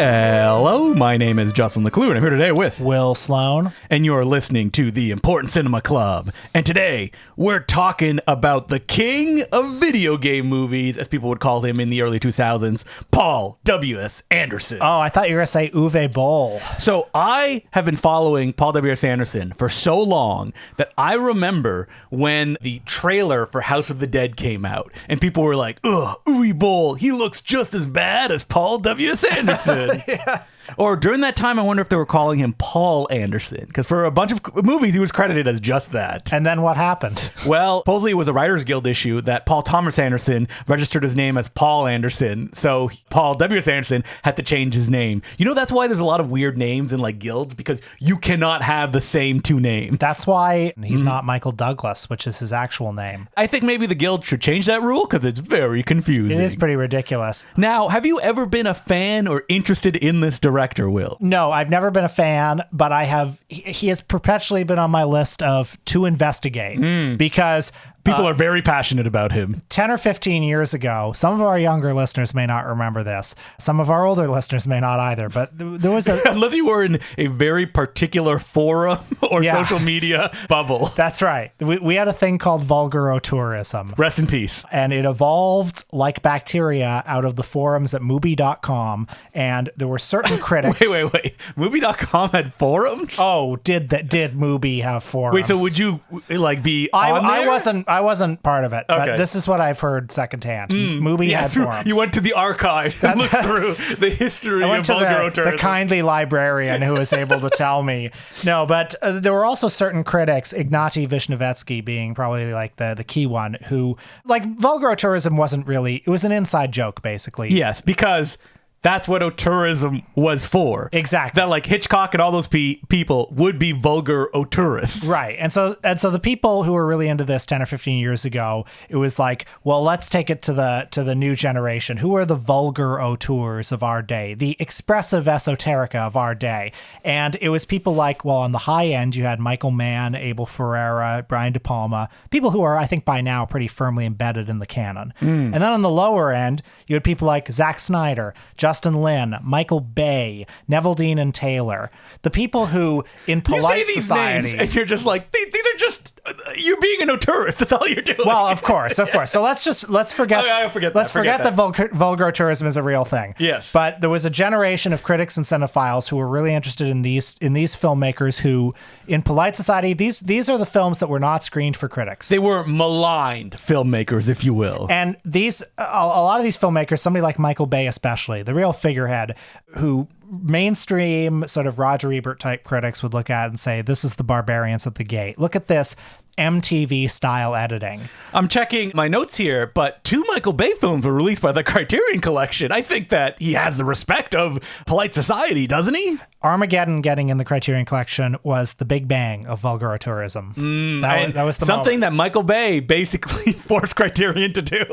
Hello, my name is Justin LeClue, and I'm here today with Will Sloan. And you're listening to the Important Cinema Club. And today, we're talking about the king of video game movies, as people would call him in the early 2000s, Paul W.S. Anderson. Oh, I thought you were going to say Uwe Boll. So I have been following Paul W.S. Anderson for so long that I remember when the trailer for House of the Dead came out, and people were like, ugh, Uwe Boll, he looks just as bad as Paul W.S. Anderson. Yeah. Or during that time, I wonder if they were calling him Paul Anderson, because for a bunch of movies, he was credited as just that. And then what happened? Well, supposedly it was a Writers Guild issue that Paul Thomas Anderson registered his name as Paul Anderson, so Paul W.S. Anderson had to change his name. You know, that's why there's a lot of weird names in like guilds, because you cannot have the same two names. That's why he's not Michael Douglas, which is his actual name. I think maybe the guild should change that rule, because it's very confusing. It is pretty ridiculous. Now, have you ever been a fan or interested in this director, Will? No, I've never been a fan, but I have. He has perpetually been on my list of to investigate because people are very passionate about him. 10 or 15 years ago, some of our younger listeners may not remember this. Some of our older listeners may not either, but there was a... Unless you were in a very particular forum or social media bubble. That's right. We had a thing called vulgarotourism. Rest in peace. And it evolved like bacteria out of the forums at Mubi.com, and there were certain critics... Wait. Mubi.com had forums? Oh, did Mubi have forums? Wait, so would you like be on there? I wasn't part of it, but this is what I've heard secondhand. Mubi had forums. You went to the archive and looked through the history of vulgarotourism. The kindly librarian who was able to tell me. No, but there were also certain critics, Ignatiy Vishnevetsky being probably like the key one, who, like, vulgarotourism wasn't really, it was an inside joke, basically. Yes, because... that's what tourism was for. Exactly. That like Hitchcock and all those people would be vulgar tourists. Right. And so the people who were really into this 10 or 15 years ago, it was like, well, let's take it to the new generation. Who are the vulgar auteurs of our day? The expressive esoterica of our day. And it was people like, well, on the high end, you had Michael Mann, Abel Ferrara, Brian De Palma, people who are, I think by now, pretty firmly embedded in the canon. And then on the lower end, you had people like Zack Snyder, Justin Lin, Michael Bay, Neville Dean and Taylor. The people who, in polite you say these society... names and you're just like, these are just... you're being an auteurist. That's all you're doing. Well, of course. So let's forget... Let's forget that vulgarotourism is a real thing. Yes. But there was a generation of critics and cinephiles who were really interested in these filmmakers who, in polite society, these are the films that were not screened for critics. They were maligned filmmakers, if you will. And these, a lot of these filmmakers, somebody like Michael Bay especially, the real figurehead, who mainstream sort of Roger Ebert type critics would look at and say, this is the barbarians at the gate. Look at this MTV style editing. I'm checking my notes here, but 2 Michael Bay films were released by the Criterion Collection. I think that he has the respect of polite society, doesn't he? Armageddon getting in the Criterion Collection was the big bang of vulgarotourism. That was the something moment that Michael Bay basically forced Criterion to do.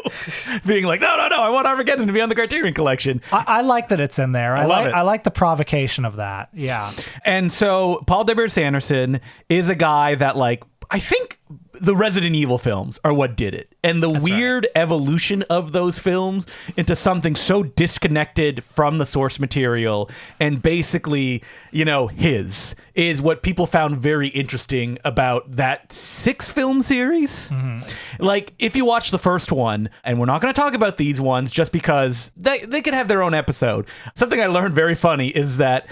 Being like, no, I want Armageddon to be on the Criterion Collection. I like that it's in there. I love it. I like the provocation of that. Yeah. And so Paul W.S. Anderson is a guy that, like, I think the Resident Evil films are what did it. And the weird evolution of those films into something so disconnected from the source material and basically, his is what people found very interesting about that 6-film series. Like, if you watch the first one, and we're not going to talk about these ones just because they could have their own episode. Something I learned very funny is that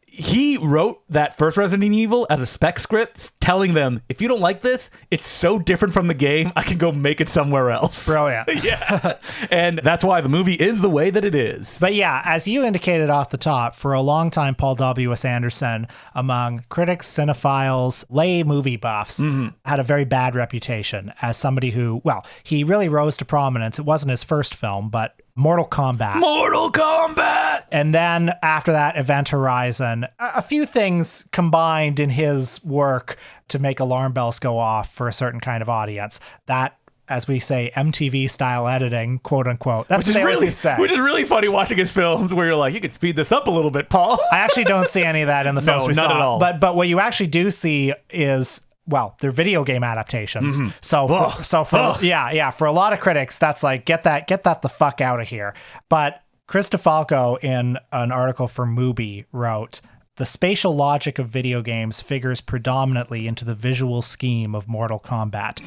he wrote that first Resident Evil as a spec script, telling them, if you don't like this, it's so different from the game, I can go make it somewhere else. Brilliant. Yeah. And that's why the movie is the way that it is. But yeah, as you indicated off the top, for a long time, Paul W.S. Anderson, among critics, cinephiles, lay movie buffs, had a very bad reputation as somebody who, well, he really rose to prominence. It wasn't his first film, but Mortal Kombat. And then after that, Event Horizon. A few things combined in his work to make alarm bells go off for a certain kind of audience. That, as we say, MTV style editing, quote unquote. That's what they always say. Which is really funny watching his films where you're like, you could speed this up a little bit, Paul. I actually don't see any of that in the films we saw. Not at all. But what you actually do see is, well, they're video game adaptations. So for a lot of critics, that's like, get that the fuck out of here. But Chris DeFalco, in an article for Mubi, wrote, "The spatial logic of video games figures predominantly into the visual scheme of Mortal Kombat.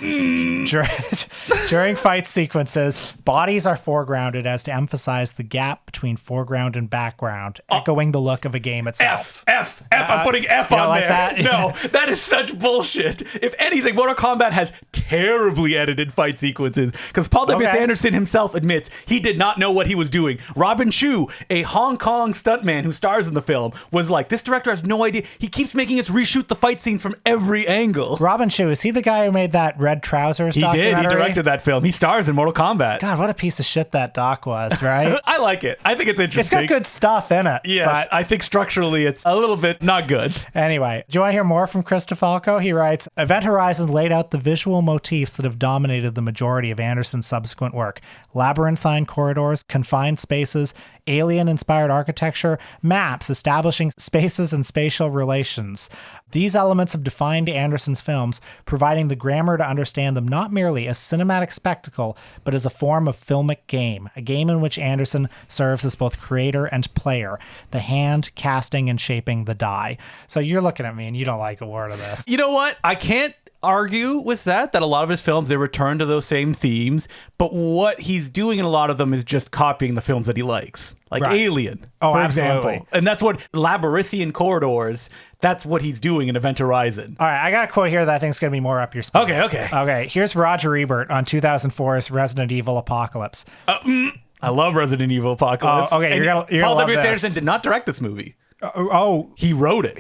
During fight sequences, bodies are foregrounded as to emphasize the gap between foreground and background, echoing the look of a game itself." I'm putting F on like there. that? No, that is such bullshit. If anything, Mortal Kombat has terribly edited fight sequences because Paul W.S. Anderson himself admits he did not know what he was doing. Robin Chu, a Hong Kong stuntman who stars in the film, was like, this director has no idea. He keeps making us reshoot the fight scenes from every angle. Robin Chu, is he the guy who made that Red Trousers documentary? He directed that film. He stars in Mortal Kombat. God, what a piece of shit that doc was, right? I like it. I think it's interesting. It's got good stuff in it. Yes, but I think structurally it's a little bit not good. Anyway, do you want to hear more from Chris DeFalco? He writes, Event Horizon laid out the visual motifs that have dominated the majority of Anderson's subsequent work. Labyrinthine corridors, confined spaces, alien-inspired architecture, maps establishing spaces and spatial relations. These elements have defined Anderson's films, providing the grammar to understand them not merely as cinematic spectacle, but as a form of filmic game, a game in which Anderson serves as both creator and player, the hand casting and shaping the die. So you're looking at me and you don't like a word of this. You know what? I can't argue with that a lot of his films, they return to those same themes, but what he's doing in a lot of them is just copying the films that he likes, like Alien, for example. And that's what Labyrinthian Corridors, that's what he's doing in Event Horizon. All right, I got a quote here that I think is going to be more up your speed. Okay, here's Roger Ebert on 2004's Resident Evil Apocalypse. I love Resident Evil Apocalypse. Oh, okay, you're gonna Paul love W.S. this. Anderson did not direct this movie. He wrote it.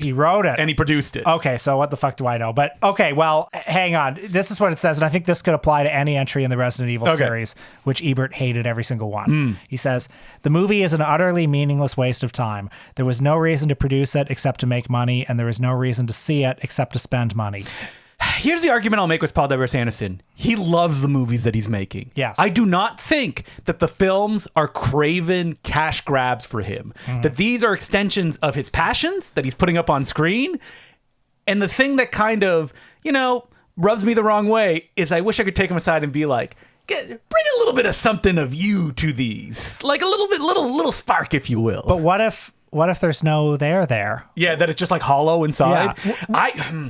And he produced it. Okay, so what the fuck do I know? But okay, well, hang on. This is what it says, and I think this could apply to any entry in the Resident Evil series, which Ebert hated every single one. He says, "The movie is an utterly meaningless waste of time. There was no reason to produce it except to make money, and there was no reason to see it except to spend money." Here's the argument I'll make with Paul W.S. Anderson. He loves the movies that he's making. Yes. I do not think that the films are craven cash grabs for him. That these are extensions of his passions that he's putting up on screen. And the thing that kind of, rubs me the wrong way is I wish I could take him aside and be like, bring a little bit of something of you to these. Like a little spark, if you will. But what if there's no there? Yeah, that it's just like hollow inside. Yeah.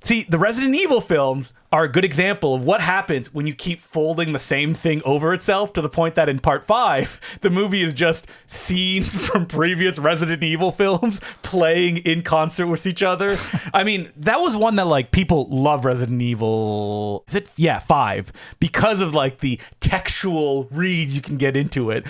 See, the Resident Evil films are a good example of what happens when you keep folding the same thing over itself to the point that in part 5, the movie is just scenes from previous Resident Evil films playing in concert with each other. I mean, that was one that like people love Resident Evil. Is it? Yeah, 5. Because of like the textual reads you can get into it.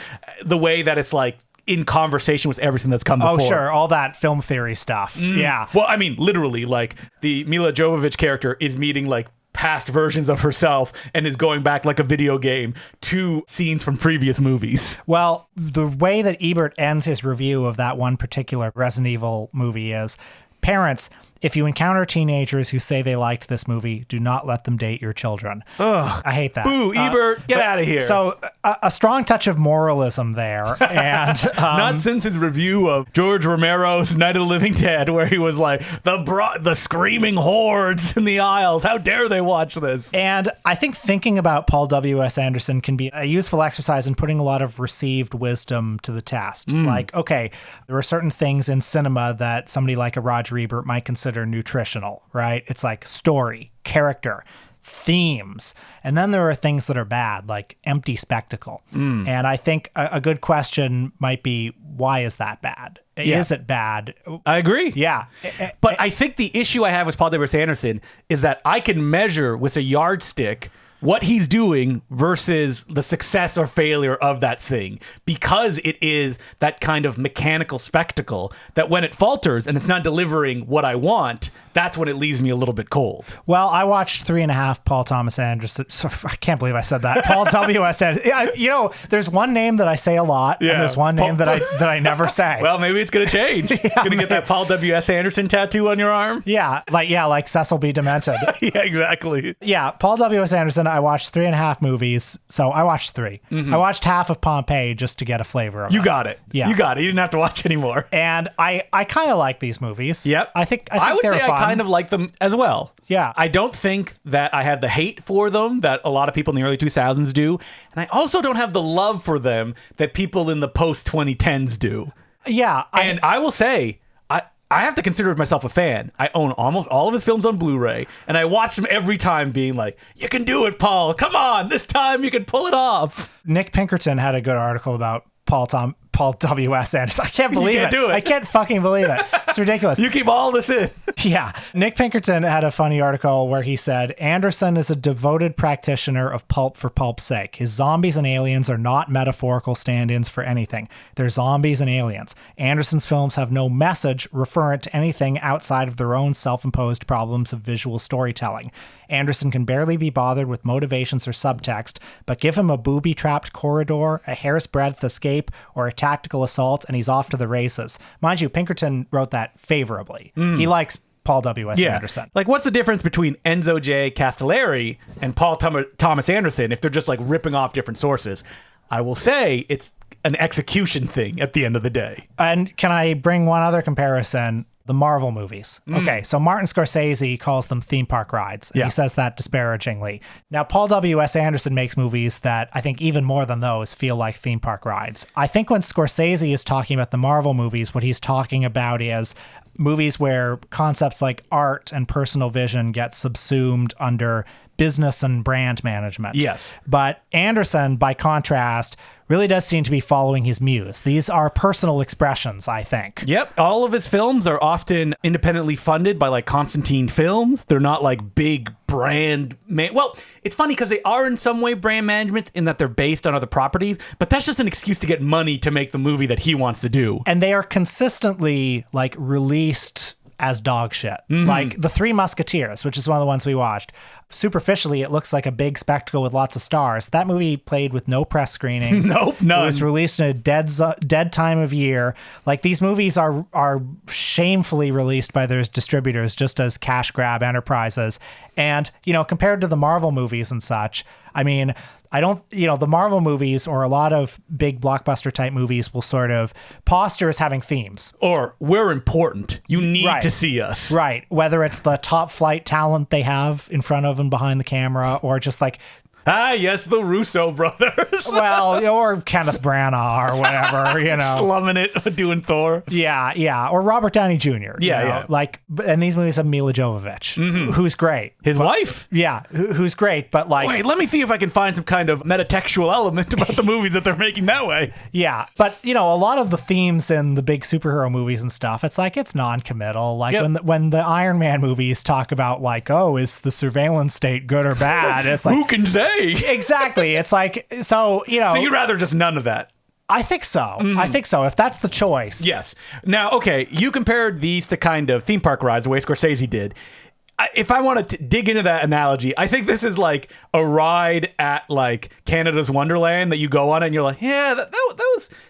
The way that it's like in conversation with everything that's come before. Oh, sure. All that film theory stuff. Yeah. Well, I mean, literally, like, the Mila Jovovich character is meeting, like, past versions of herself and is going back like a video game to scenes from previous movies. Well, the way that Ebert ends his review of that one particular Resident Evil movie is, "Parents, if you encounter teenagers who say they liked this movie, do not let them date your children." Ugh. I hate that. Boo, Ebert, get out of here. So a strong touch of moralism there. And not since his review of George Romero's Night of the Living Dead, where he was like, the screaming hordes in the aisles, how dare they watch this? And I think thinking about Paul W.S. Anderson can be a useful exercise in putting a lot of received wisdom to the test. Like, okay, there are certain things in cinema that somebody like a Roger Ebert might consider nutritional, right? It's like story, character, themes. And then there are things that are bad, like empty spectacle. And I think a good question might be, why is that bad? Yeah. Is it bad? I agree. Yeah. But I think the issue I have with Paul W.S. Anderson is that I can measure with a yardstick what he's doing versus the success or failure of that thing, because it is that kind of mechanical spectacle that when it falters and it's not delivering what I want, that's when it leaves me a little bit cold. Well, I watched 3.5 Paul Thomas Anderson. I can't believe I said that. Paul W.S. Anderson. There's one name that I say a lot, and there's one name that I never say. Well, maybe it's going to change. Going to get that Paul W.S. Anderson tattoo on your arm? Yeah, like Cecil B. Demented. Yeah, exactly. Yeah, Paul W.S. Anderson, I watched 3.5 movies, so I watched 3. I watched half of Pompeii just to get a flavor of it. You got it. Yeah. You got it. You didn't have to watch anymore. And I kind of like these movies. Yep. I think I would they're say fun. kind of like them as well. Yeah. I don't think that I have the hate for them that a lot of people in the early 2000s do. And I also don't have the love for them that people in the post-2010s do. Yeah. And I will say, I have to consider myself a fan. I own almost all of his films on Blu-ray, and I watch them every time being like, you can do it, Paul. Come on, this time you can pull it off. Nick Pinkerton had a good article about Paul W.S. Anderson. I can't believe it. Do it. I can't fucking believe it. It's ridiculous. You keep all this in. Yeah. Nick Pinkerton had a funny article where he said, Anderson is a devoted practitioner of pulp for pulp's sake. His zombies and aliens are not metaphorical stand-ins for anything. They're zombies and aliens. Anderson's films have no message referent to anything outside of their own self-imposed problems of visual storytelling. Anderson can barely be bothered with motivations or subtext, but give him a booby-trapped corridor, a hair's breadth escape, or a tactical assault, and he's off to the races. Mind you, Pinkerton wrote that favorably. He likes Paul W.S. Anderson. Like, what's the difference between Enzo J. Castellari and Paul Thomas Anderson if they're just like ripping off different sources? I will say it's an execution thing at the end of the day. And can I bring one other comparison? The Marvel movies. Okay, so Martin Scorsese calls them theme park rides. And he says that disparagingly. Now, Paul W.S. Anderson makes movies that I think even more than those feel like theme park rides. I think when Scorsese is talking about the Marvel movies, what he's talking about is movies where concepts like art and personal vision get subsumed under business and brand management. Yes. But Anderson, by contrast, really does seem to be following his muse. These are personal expressions, I think. Yep. All of his films are often independently funded by like Constantine Films. They're not like big brand. Well, it's funny because they are in some way brand management in that they're based on other properties, but that's just an excuse to get money to make the movie that he wants to do. And they are consistently like released as dog shit. Like The Three Musketeers, which is one of the ones we watched. Superficially, it looks like a big spectacle with lots of stars. That movie played with no press screenings. Nope, none. It was released in a dead time of year. Like, these movies are shamefully released by their distributors just as cash grab enterprises. And, compared to the Marvel movies and such, I mean, the Marvel movies or a lot of big blockbuster type movies will sort of posture as having themes. Or, we're important. You need to see us. Right. Whether it's the top flight talent they have in front of and behind the camera, or just like, yes, the Russo brothers. well, or Kenneth Branagh or whatever, Slumming it, doing Thor. Yeah. Or Robert Downey Jr. Yeah. Like, and these movies have Mila Jovovich, who's great. His wife? Yeah, who's great, but like... Wait, let me see if I can find some kind of metatextual element about the movies that they're making that way. Yeah, but, a lot of the themes in the big superhero movies and stuff, it's like, it's non-committal. Like, when the Iron Man movies talk about, like, oh, is the surveillance state good or bad? It's like... Who can say? Exactly. It's like, so you'd rather just none of that. I think so. I think so. If that's the choice. Yes. Now, okay, you compared these to kind of theme park rides the way Scorsese did. If I want to dig into that analogy, I think this is like a ride at like Canada's Wonderland that you go on and you're like, yeah, that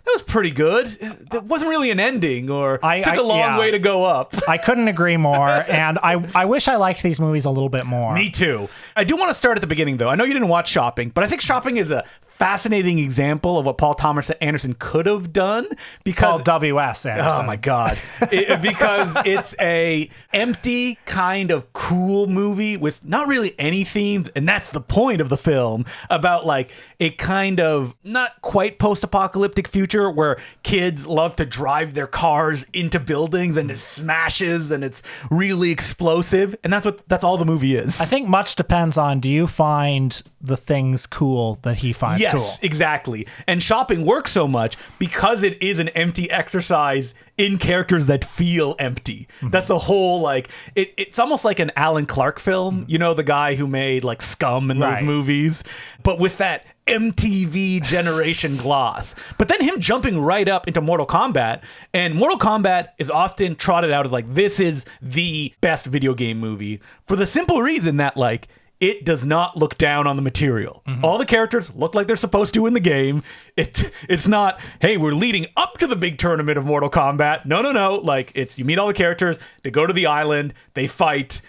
was pretty good. That wasn't really an ending, or took a long way to go up. I couldn't agree more, and I wish I liked these movies a little bit more. Me too. I do want to start at the beginning, though. I know you didn't watch Shopping, but I think Shopping is a fascinating example of what Paul Thomas Anderson could have done, because Paul W.S. Anderson. Oh my God. Because it's a empty kind of cool movie with not really any themes, and that's the point of the film, about like a kind of not quite post-apocalyptic future where kids love to drive their cars into buildings and it smashes and it's really explosive, and that's all the movie is. I think much depends on, do you find the things cool that he finds cool? Yes, exactly. And Shopping works so much because it is an empty exercise in characters that feel empty. That's the whole, like, it's almost like an Alan Clark film, the guy who made like Scum and those movies, but with that MTV generation gloss. But then him jumping right up into Mortal Kombat, and Mortal Kombat is often trotted out as like, this is the best video game movie, for the simple reason that like, it does not look down on the material. All the characters look like they're supposed to in the game. It's not, hey, we're leading up to the big tournament of Mortal Kombat. No. Like, it's, you meet all the characters, they go to the island, they fight,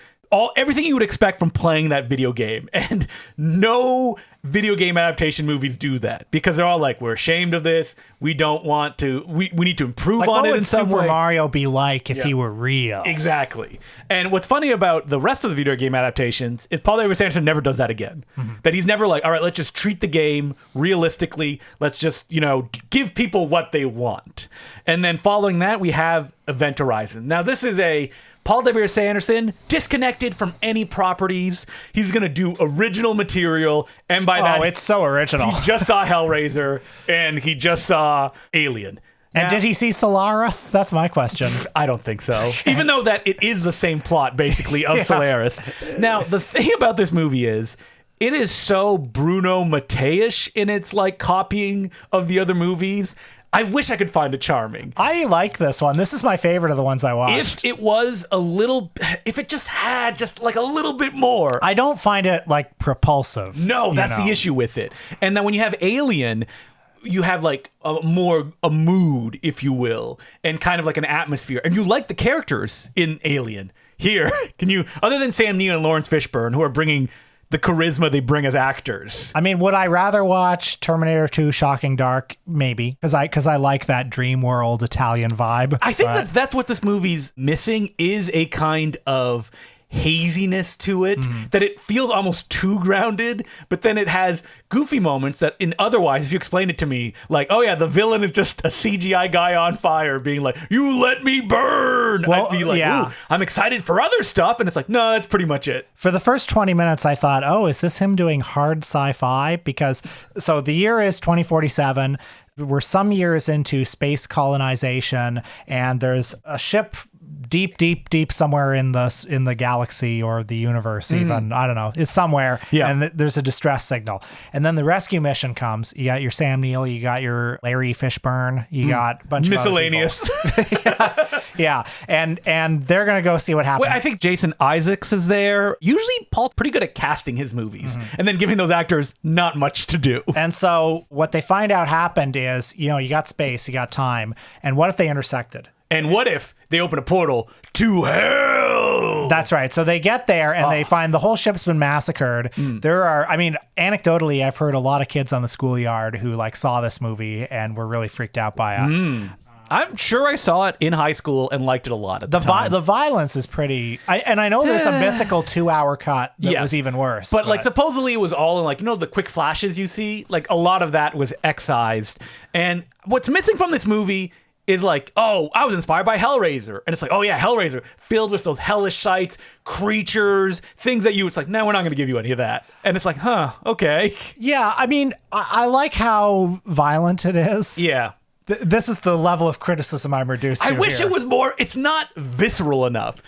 everything you would expect from playing that video game. And no video game adaptation movies do that because they're all like, we're ashamed of this. We don't want to. We need to improve Like, on what it would in some Super way. Mario be like if he were real? Exactly. And what's funny about the rest of the video game adaptations is Paul W.S. Anderson never does that again. That he's never like, all right, let's just treat the game realistically. Let's just, give people what they want. And then following that, we have Event Horizon. Now, this is a Paul W.S. Anderson, disconnected from any properties. He's going to do original material. And by that, it's so original. he just saw Hellraiser and he just saw Alien. And did he see Solaris? That's my question. I don't think so. Even though that it is the same plot, basically, of Solaris. Now, the thing about this movie is, it is so Bruno Mattei-ish in its like copying of the other movies. I wish I could find it charming. I like this one. This is my favorite of the ones I watched. If it just had just like a little bit more. I don't find it like propulsive. No, that's the issue with it. And then when you have Alien, you have like a mood, if you will, and kind of like an atmosphere. And you like the characters in Alien. Here, other than Sam Neill and Lawrence Fishburne, who are bringing the charisma they bring as actors. I mean, would I rather watch Terminator 2 Shocking Dark? Maybe, because I like that dream world Italian vibe. I think that's what this movie's missing, is a kind of haziness to it, that it feels almost too grounded, but then it has goofy moments that otherwise, if you explain it to me, like, oh yeah, the villain is just a CGI guy on fire being like, you let me burn. Well, I'd be like, ooh, I'm excited for other stuff. And it's like, no, that's pretty much it. For the first 20 minutes, I thought, oh, is this him doing hard sci-fi? Because so the year is 2047. We're some years into space colonization, and there's a ship deep somewhere in the galaxy or the universe, even. I don't know. It's somewhere. Yeah. And there's a distress signal. And then the rescue mission comes. You got your Sam Neill, you got your Larry Fishburne, you got a bunch miscellaneous. of other people. Yeah. And they're going to go see what happens. Wait, I think Jason Isaacs is there. Usually Paul's pretty good at casting his movies and then giving those actors not much to do. And so what they find out happened is, you got space, you got time. And what if they intersected? And what if they open a portal to hell? That's right. So they get there and they find the whole ship's been massacred. Anecdotally, I've heard a lot of kids on the schoolyard who saw this movie and were really freaked out by it. I'm sure I saw it in high school and liked it a lot at the time. The violence is pretty... I know there's a mythical 2-hour cut that was even worse. But supposedly it was all in the quick flashes you see. A lot of that was excised. And what's missing from this movie is I was inspired by Hellraiser. And it's oh yeah, Hellraiser, filled with those hellish sights, creatures, things that it's no, we're not going to give you any of that. And it's okay. Yeah, I mean, I like how violent it is. Yeah. This is the level of criticism I'm reduced to. I wish it was more. It's not visceral enough.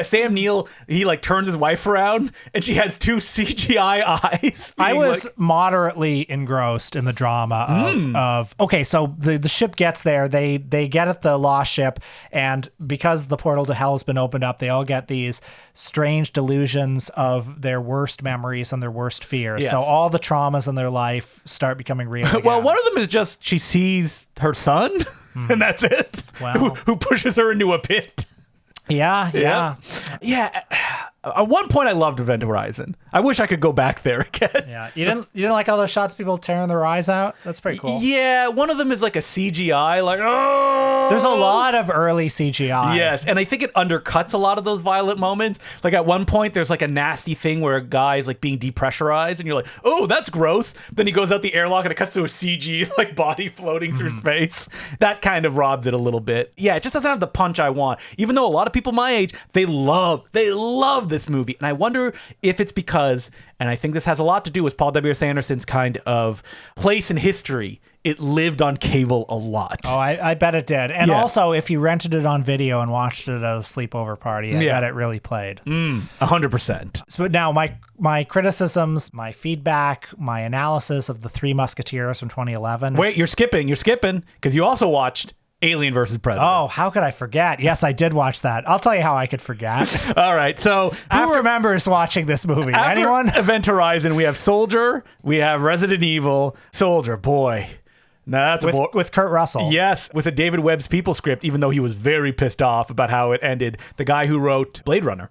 Sam Neill, he turns his wife around and she has 2 CGI eyes. I was moderately engrossed in the drama of okay, so the ship gets there, they get at the lost ship, and because the portal to hell has been opened up, they all get these strange delusions of their worst memories and their worst fears. Yes. So all the traumas in their life start becoming real again. Well, one of them is just she sees her son, and that's it. Wow. Who pushes her into a pit. Yeah. At one point, I loved Event Horizon. I wish I could go back there again. Yeah, you didn't like all those shots of people tearing their eyes out? That's pretty cool. Yeah, one of them is a CGI, oh. There's a lot of early CGI. Yes, and I think it undercuts a lot of those violent moments. At one point, there's a nasty thing where a guy is being depressurized, and you're oh, that's gross. Then he goes out the airlock, and it cuts to a CG body floating through space. That kind of robs it a little bit. Yeah, it just doesn't have the punch I want. Even though a lot of people my age, they love this movie. And I wonder if it's because, and I think this has a lot to do with Paul W.S. Anderson's kind of place in history, it lived on cable a lot. Oh, I bet it did. And also, if you rented it on video and watched it at a sleepover party, I bet it really played. 100%. So now my criticisms, my feedback, my analysis of The Three Musketeers from 2011. Wait, you're skipping, because you also watched Alien versus Predator. Oh, how could I forget? Yes, I did watch that. I'll tell you how I could forget. All right, so who remembers watching this movie? Anyone? Event Horizon, we have Soldier, we have Resident Evil. Soldier, boy. Now that's with Kurt Russell. Yes, with a David Webb's People script, even though he was very pissed off about how it ended. The guy who wrote Blade Runner.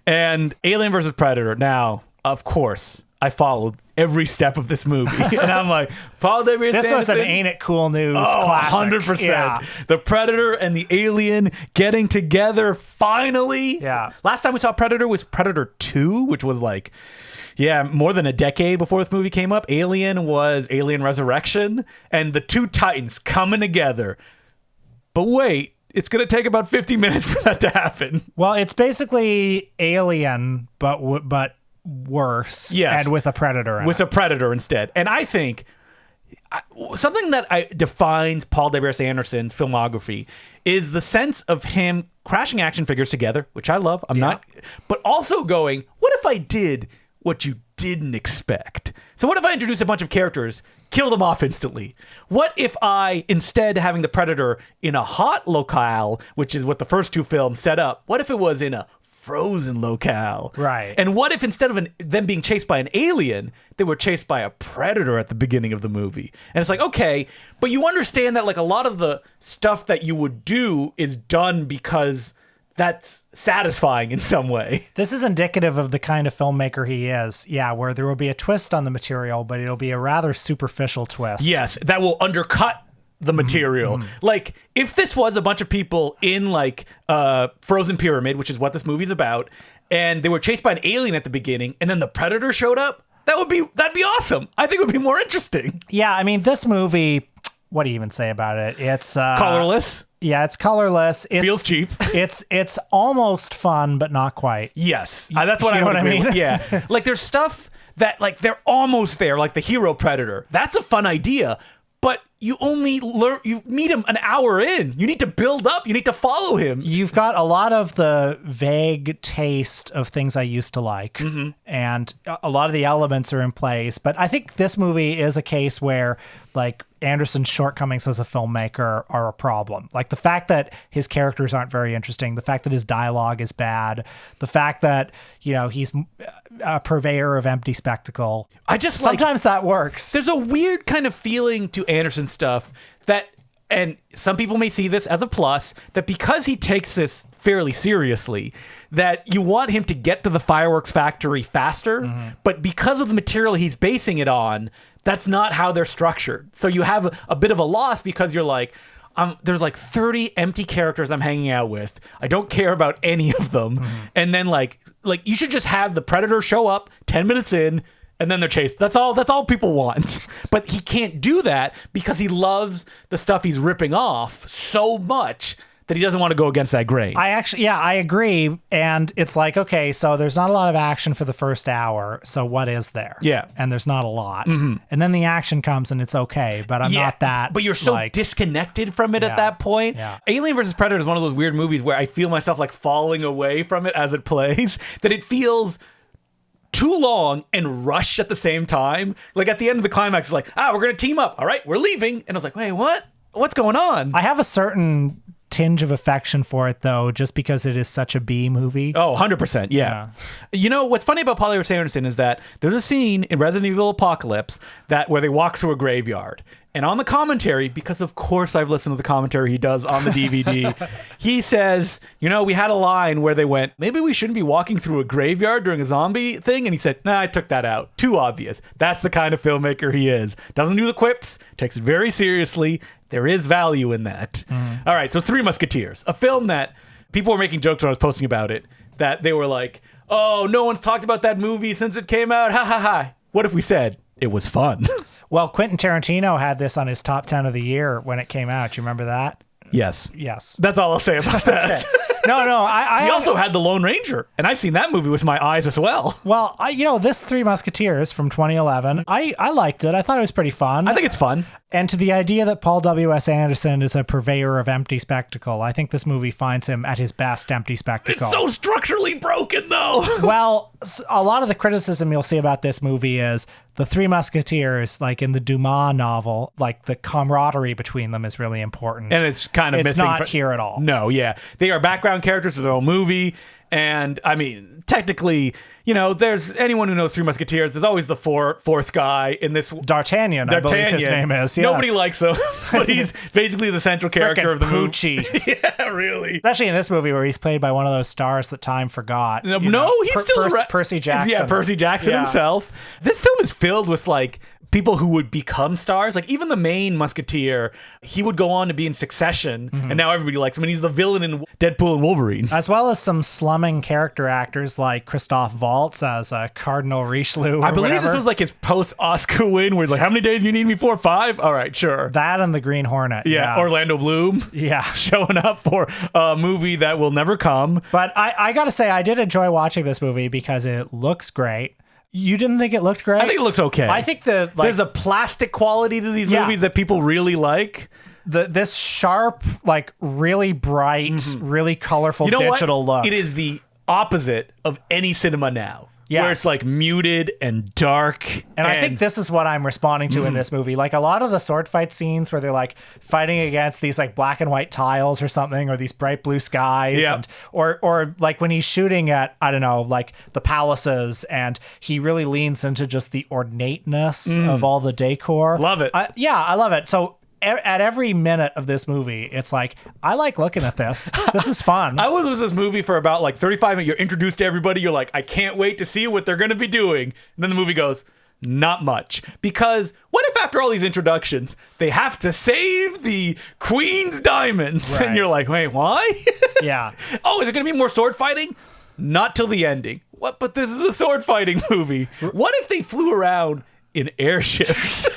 And Alien versus Predator. Now, of course, I followed every step of this movie. And I'm like, Paul W.S. This was an Anderson, Ain't It Cool News classic. 100%. Yeah. The Predator and the Alien getting together finally. Yeah. Last time we saw Predator was Predator 2, which was like, more than a decade before this movie came up. Alien was Alien Resurrection, and the two titans coming together. But wait, it's going to take about 50 minutes for that to happen. Well, it's basically Alien, but worse. Yes. And with a Predator in With it. a Predator instead. And I think something that defines Paul W.S. Anderson's filmography is the sense of him crashing action figures together, which I love. I'm not, but also going, what if I did what you didn't expect? So what if I introduced a bunch of characters, kill them off instantly? What if I, instead of having the Predator in a hot locale, which is what the first two films set up, what if it was in a frozen locale? Right. And what if instead of them being chased by an alien, they were chased by a predator at the beginning of the movie? And it's like, okay, but you understand that like a lot of the stuff that you would do is done because that's satisfying in some way. This is indicative of the kind of filmmaker he is. Yeah, where there will be a twist on the material, but it'll be a rather superficial twist. Yes, that will undercut the material. Like, if this was a bunch of people in like Frozen Pyramid, which is what this movie's about, and they were chased by an alien at the beginning, and then the predator showed up, that'd be awesome. I think it would be more interesting. Yeah, I mean, this movie, what do you even say about it? It's Colorless. Yeah, it's colorless. Feels cheap. It's almost fun, but not quite. Yes, that's what You I know would what I agree mean? with. Yeah, like there's stuff that like they're almost there, like the hero predator. That's a fun idea, but you only you meet him an hour in. You need to build up. You need to follow him. You've got a lot of the vague taste of things I used to like, and a lot of the elements are in place. But I think this movie is a case where like Anderson's shortcomings as a filmmaker are a problem. Like the fact that his characters aren't very interesting, the fact that his dialogue is bad, the fact that, you know, he's a purveyor of empty spectacle. I just sometimes that works. There's a weird kind of feeling to Anderson stuff that, and some people may see this as a plus, that because he takes this fairly seriously, that you want him to get to the fireworks factory faster, but because of the material he's basing it on, that's not how they're structured. So you have a bit of a loss because you're like, there's like 30 empty characters I'm hanging out with. I don't care about any of them. And then like you should just have the predator show up 10 minutes in and then they're chased. That's all people want. But he can't do that because he loves the stuff he's ripping off so much that he doesn't want to go against that grain. I agree. And it's like, okay, so there's not a lot of action for the first hour. So what is there? Yeah. And there's not a lot. And then the action comes and it's okay, but I'm not that. But you're so like, disconnected from it at that point. Yeah. Alien vs. Predator is one of those weird movies where I feel myself like falling away from it as it plays, that it feels too long and rushed at the same time. Like at the end of the climax, it's like, we're going to team up. All right, we're leaving. And I was like, wait, what? What's going on? I have a certain tinge of affection for it though, just because it is such a B movie. Oh, 100%. Yeah. You know, what's funny about Paul W.S. Anderson is that there's a scene in Resident Evil Apocalypse where they walk through a graveyard. And on the commentary, because of course I've listened to the commentary he does on the DVD, he says, you know, we had a line where they went, maybe we shouldn't be walking through a graveyard during a zombie thing. And he said, nah, I took that out. Too obvious. That's the kind of filmmaker he is. Doesn't do the quips, takes it very seriously. There is value in that. All right, so Three Musketeers, a film that people were making jokes when I was posting about it, that they were like, oh, no one's talked about that movie since it came out. Ha ha ha. What if we said it was fun? Well, Quentin Tarantino had this on his top 10 of the year when it came out. You remember that? Yes. Yes. That's all I'll say about that. No, I He also had The Lone Ranger, and I've seen that movie with my eyes as well. Well, this Three Musketeers from 2011, I liked it. I thought it was pretty fun. I think it's fun. And to the idea that Paul W.S. Anderson is a purveyor of empty spectacle, I think this movie finds him at his best empty spectacle. It's so structurally broken, though. Well, a lot of the criticism you'll see about this movie is the Three Musketeers, like in the Dumas novel, like the camaraderie between them is really important. And it's kind of it's missing. not here at all. No, yeah. They are background characters of their own movie. And I mean, technically, there's anyone who knows Three Musketeers. There's always the fourth guy in this. D'Artagnan, I believe his name is. Yes. Nobody likes him, but he's basically the central character of the Poochie. movie. Yeah, really. Especially in this movie where he's played by one of those stars that time forgot. He's still Percy Jackson. Yeah, Percy Jackson himself. This film is filled with like people who would become stars. Like even the main Musketeer, he would go on to be in Succession, and now everybody likes him. And he's the villain in Deadpool and Wolverine. As well as some slumming character actors like Christoph Waltz as Cardinal Richelieu. I believe this was like his post-Oscar win, where like, how many days do you need me for? 5? All right, sure. That and the Green Hornet. Yeah, Orlando Bloom. Yeah. Showing up for a movie that will never come. But I gotta say, I did enjoy watching this movie because it looks great. You didn't think it looked great? I think it looks okay. I think there's a plastic quality to these movies that people really like. This sharp, like really bright, really colorful digital look. It is the opposite of any cinema now. Yes. Where it's like muted and dark. And I think this is what I'm responding to in this movie. Like a lot of the sword fight scenes where they're like fighting against these like black and white tiles or something, or these bright blue skies. And, or like when he's shooting at, I don't know, like the palaces, and he really leans into just the ornateness of all the decor. Love it. I love it. So at every minute of this movie, it's like, I like looking at this. This is fun. I was with this movie for about like 35 minutes. You're introduced to everybody. You're like, I can't wait to see what they're going to be doing. And then the movie goes, not much. Because what if after all these introductions, they have to save the Queen's diamonds? Right. And you're like, wait, why? Yeah. Oh, is it going to be more sword fighting? Not till the ending. What? But this is a sword fighting movie. What if they flew around in airships?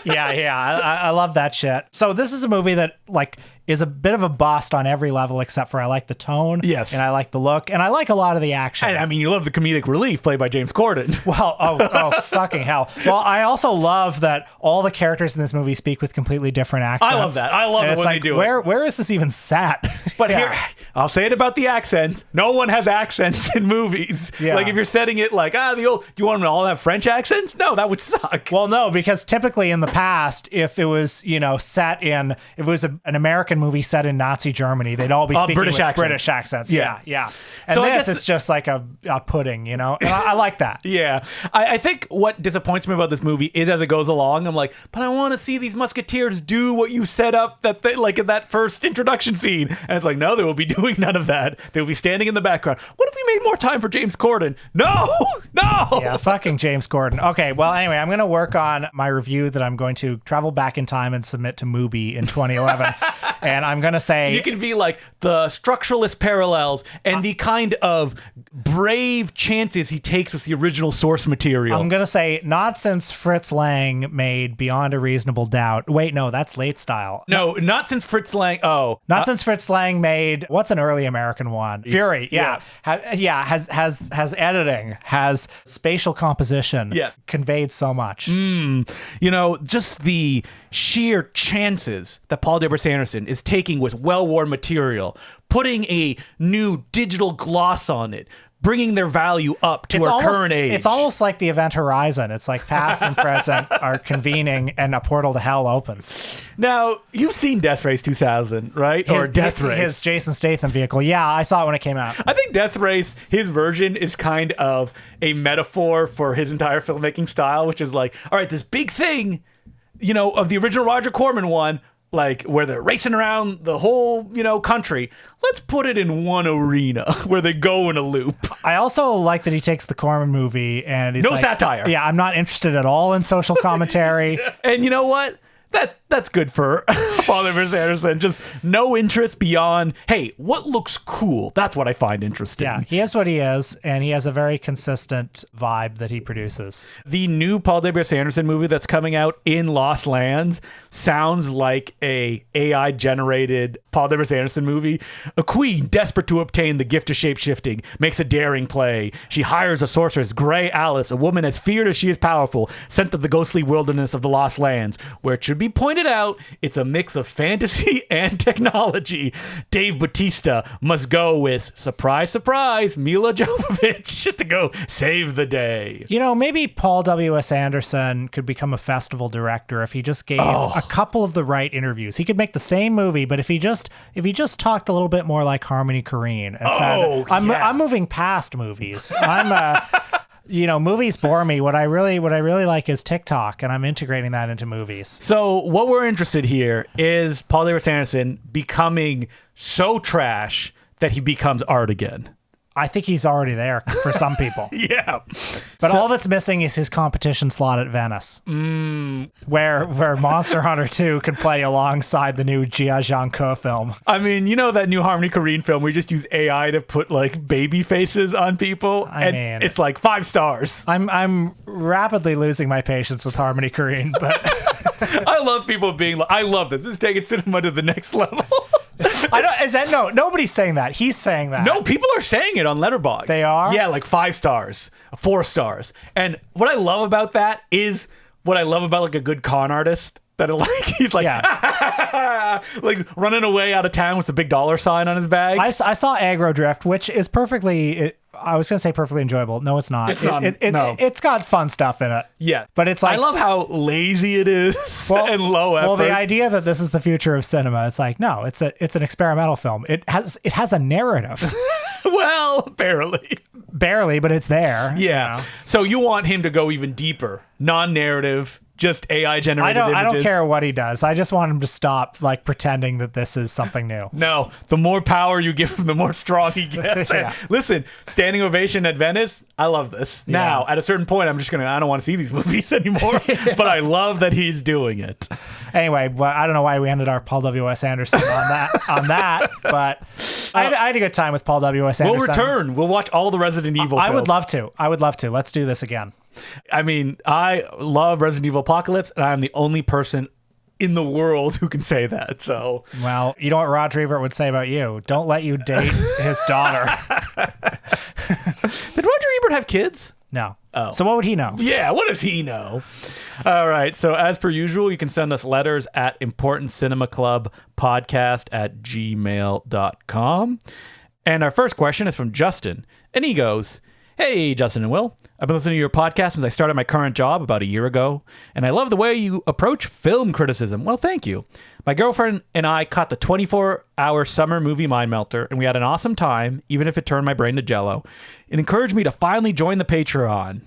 Yeah, I love that shit. So this is a movie that like is a bit of a bust on every level, except for I like the tone. Yes. And I like the look, and I like a lot of the action. I mean, you love the comedic relief played by James Corden. Well, oh, fucking hell. Well, I also love that all the characters in this movie speak with completely different accents. I love that. I love it when they do it. Where is this even set? But here, I'll say it about the accents. No one has accents in movies. Yeah. Like if you're setting it like, the old, do you want them to all have French accents? No, that would suck. Well, no, because typically in the past, if it was, if it was an American movie set in Nazi Germany, they'd all be speaking British with accents. British accents. Yeah. And So I this guess is just like a pudding, and I like that. Yeah. I think what disappoints me about this movie is as it goes along, I'm like, but I want to see these musketeers do what you set up that they, like in that first introduction scene. And it's like, no, they will be doing none of that. They will be standing in the background. What if we made more time for James Corden? No. Yeah, fucking James Corden. Okay, well, anyway, I'm going to work on my review that I'm going to travel back in time and submit to Mubi in 2011. And I'm going to say... You can be like the structuralist parallels and the kind of brave chances he takes with the original source material. I'm going to say, not since Fritz Lang made Beyond a Reasonable Doubt. Wait, no, that's late style. No, not since Fritz Lang... Not since Fritz Lang made... What's an early American one? Fury, yeah. Has editing, has spatial composition. Yeah. Conveyed so much. Just the sheer chances that Paul W.S. Anderson is taking with well-worn material, putting a new digital gloss on it, bringing their value up to our current age. It's almost like the Event Horizon. It's like past and present are convening and a portal to hell opens. Now, you've seen Death Race 2000, right? Or Death Race. His Jason Statham vehicle. Yeah, I saw it when it came out. I think Death Race, his version is kind of a metaphor for his entire filmmaking style, which is like, all right, this big thing, of the original Roger Corman one, like where they're racing around the whole, country. Let's put it in one arena where they go in a loop. I also like that he takes the Corman movie and he's no satire. Yeah, I'm not interested at all in social commentary. And you know what? That's good for Paul W.S. Anderson. Just no interest beyond, hey, what looks cool? That's what I find interesting. Yeah, he is what he is, and he has a very consistent vibe that he produces. The new Paul W.S. Anderson movie that's coming out in Lost Lands sounds like a AI-generated Paul W.S. Anderson movie. A queen, desperate to obtain the gift of shape-shifting, makes a daring play. She hires a sorceress, Grey Alice, a woman as feared as she is powerful, sent to the ghostly wilderness of the Lost Lands, where it should be pointed it out. It's a mix of fantasy and technology. Dave Bautista must go with, surprise, surprise, Mila Jovovich to go save the day. You know, maybe Paul W.S. Anderson could become a festival director if he just gave a couple of the right interviews. He could make the same movie, but if he just talked a little bit more like Harmony Korine and said, I'm moving past movies. Movies bore me. What I really like is TikTok, and I'm integrating that into movies. So what we're interested here is Paul W.S. Anderson becoming so trash that he becomes art again. I think he's already there for some people. Yeah. But all that's missing is his competition slot at Venice, where Monster Hunter 2 could play alongside the new Jia Zhangke film. I mean, you know that new Harmony Korine film, we just use AI to put like baby faces on people, and it's like 5 stars. I'm rapidly losing my patience with Harmony Korine, but I love people being like, I love this. This is taking cinema to the next level. Nobody's saying that. He's saying that. No, people are saying it on Letterboxd. They are? Yeah, like 5 stars, 4 stars. And what I love about that is what I love about like a good con artist. That he's like, like running away out of town with a big dollar sign on his bag. I saw Aggro Drift, which is I was going to say perfectly enjoyable. No, it's not. It's not. No. It's got fun stuff in it. Yeah. But it's like, I love how lazy it is and low effort. Well, the idea that this is the future of cinema, it's like, no, it's an experimental film. It has a narrative. Well, barely. Barely, but it's there. Yeah. So you want him to go even deeper. Non-narrative. Just AI generated images. I don't care what he does. I just want him to stop like pretending that this is something new. No, the more power you give him, the more strong he gets. Yeah. Listen, standing ovation at Venice. I love this. Yeah. Now, at a certain point, I don't want to see these movies anymore. But I love that he's doing it. Anyway, well, I don't know why we ended our Paul W.S. Anderson on that, but I had a good time with Paul W.S. Anderson. We'll return. We'll watch all the Resident Evil films. I would love to. Let's do this again. I mean, I love Resident Evil Apocalypse, and I'm the only person in the world who can say that. So, well, you know what Roger Ebert would say about you? Don't let you date his daughter. Did Roger Ebert have kids? No. Oh. So what would he know? Yeah, what does he know? All right. So as per usual, you can send us letters at importantcinemaclubpodcast@gmail.com. And our first question is from Justin. And he goes, "Hey, Justin and Will. I've been listening to your podcast since I started my current job about a year ago, and I love the way you approach film criticism." Well, thank you. My girlfriend and I caught the 24-hour summer movie Mind Melter, and we had an awesome time, even if it turned my brain to jello. It encouraged me to finally join the Patreon.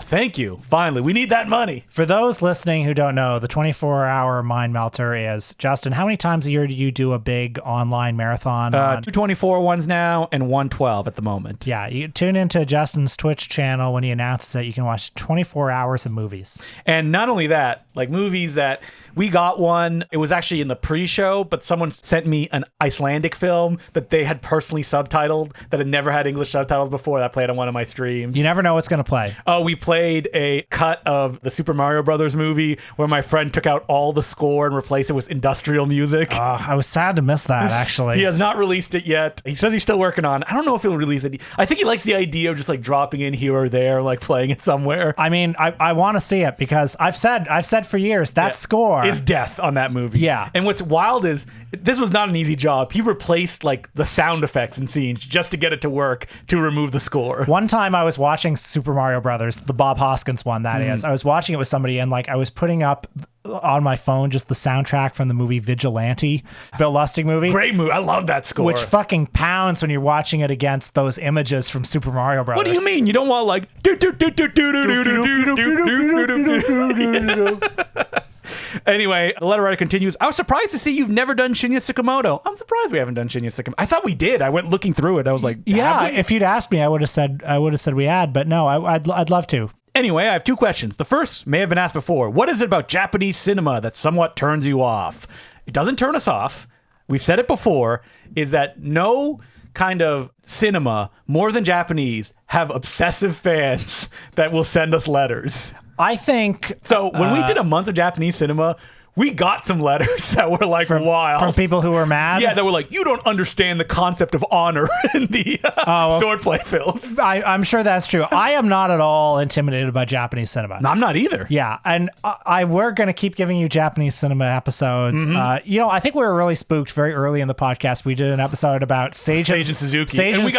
Thank you. Finally. We need that money. For those listening who don't know, the 24-hour Mind Melter is, Justin, how many times a year do you do a big online marathon? 224 ones now and 112 at the moment. Yeah, you tune into Justin's Twitch channel when he announces that you can watch 24 hours of movies. And not only that, like movies that we got one, it was actually in the pre-show, but someone sent me an Icelandic film that they had personally subtitled that had never had English subtitles before. That played on one of my streams. You never know what's going to play. Oh, we played a cut of the Super Mario Brothers movie where my friend took out all the score and replaced it with industrial music. I was sad to miss that, actually. He has not released it yet. He says he's still working on it. I don't know if he'll release it. I think he likes the idea of just like dropping in here or there, like playing it somewhere. I mean, I want to see it because I've said for years that score is death on that movie. Yeah. And what's wild is this was not an easy job. He replaced like the sound effects and scenes just to get it to work to remove the score. One time I was watching Super Mario Brothers, the Bob Hoskins one, that is. I was watching it with somebody and like I was putting up on my phone just the soundtrack from the movie Vigilante, Bill Lustig movie. Great movie. I love that score. Which fucking pounds when you're watching it against those images from Super Mario Brothers. What do you mean? You don't want like Anyway, the letter writer continues. I was surprised to see you've never done Shinya Tsukamoto. I'm surprised we haven't done Shinya Tsukamoto. I thought we did. I went looking through it. I was like, yeah, if you'd asked me, I would have said we had, but no, I'd love to. Anyway, I have 2 questions. The first may have been asked before. What is it about Japanese cinema that somewhat turns you off? It doesn't turn us off. We've said it before, is that no kind of cinema, more than Japanese, have obsessive fans that will send us letters. I think... So when we did a month of Japanese cinema, we got some letters that were like wild. From people who were mad? Yeah, that were like, you don't understand the concept of honor in the swordplay films. I'm sure that's true. I am not at all intimidated by Japanese cinema. No, I'm not either. Yeah, and we're going to keep giving you Japanese cinema episodes. I think we were really spooked very early in the podcast. We did an episode about Seijun Suzuki. And we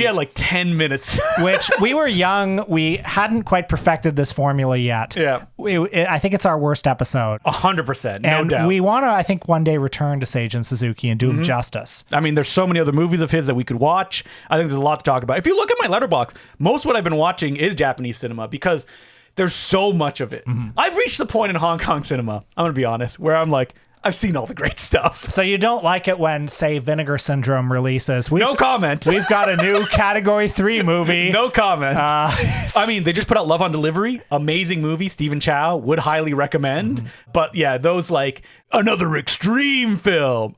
had like 10 minutes. Which we were young. We hadn't quite perfected this formula yet. Yeah. I think it's our worst episode. 100%. No and doubt. we want to, I think, one day return to Seijun Suzuki and do him justice. I mean, there's so many other movies of his that we could watch. I think there's a lot to talk about. If you look at my letterbox, most of what I've been watching is Japanese cinema because there's so much of it. I've reached the point in Hong Kong cinema, I'm going to be honest, where I'm like, I've seen all the great stuff. So you don't like it when, say, Vinegar Syndrome releases? No comment. We've got a new Category 3 movie. No comment. I mean, they just put out Love on Delivery. Amazing movie. Stephen Chow. Would highly recommend. But yeah, those like another extreme film.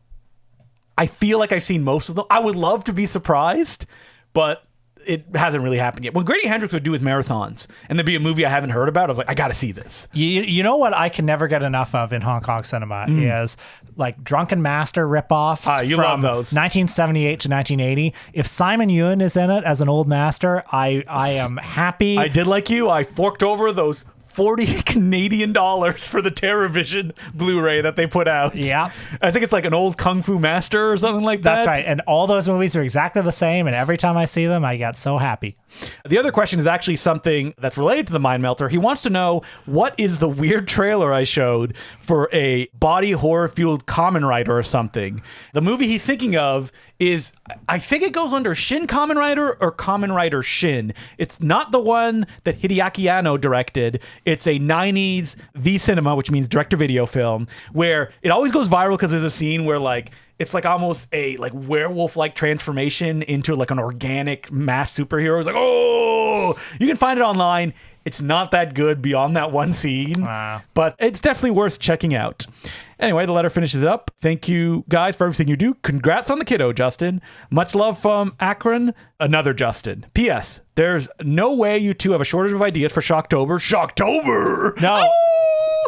I feel like I've seen most of them. I would love to be surprised, but it hasn't really happened yet. When Grady Hendrix would do his marathons and there'd be a movie I haven't heard about, I was like, I gotta see this. You know what I can never get enough of in Hong Kong cinema is like Drunken Master ripoffs you from love those. 1978 to 1980. If Simon Yuen is in it as an old master, I am happy. I did like you. I forked over those 40 Canadian dollars for the TerraVision Blu-ray that they put out. Yeah. I think it's like an old Kung Fu Master or something like that. That's right. And all those movies are exactly the same. And every time I see them, I get so happy. The other question is actually something that's related to the Mind Melter. He wants to know, what is the weird trailer I showed for a body horror-fueled Kamen Rider or something? The movie he's thinking of is, I think it goes under Shin Kamen Rider or Kamen Rider Shin. It's not the one that Hideaki Anno directed. It's a 90s V-cinema, which means direct-to-video film, where it always goes viral because there's a scene where like it's like almost a like werewolf-like transformation into like an organic mass superhero. It's like, oh, you can find it online. It's not that good beyond that one scene, but it's definitely worth checking out. Anyway, the letter finishes it up. Thank you guys for everything you do. Congrats on the kiddo, Justin. Much love from Akron. Another Justin. P.S. There's no way you two have a shortage of ideas for Shocktober. Shocktober! No.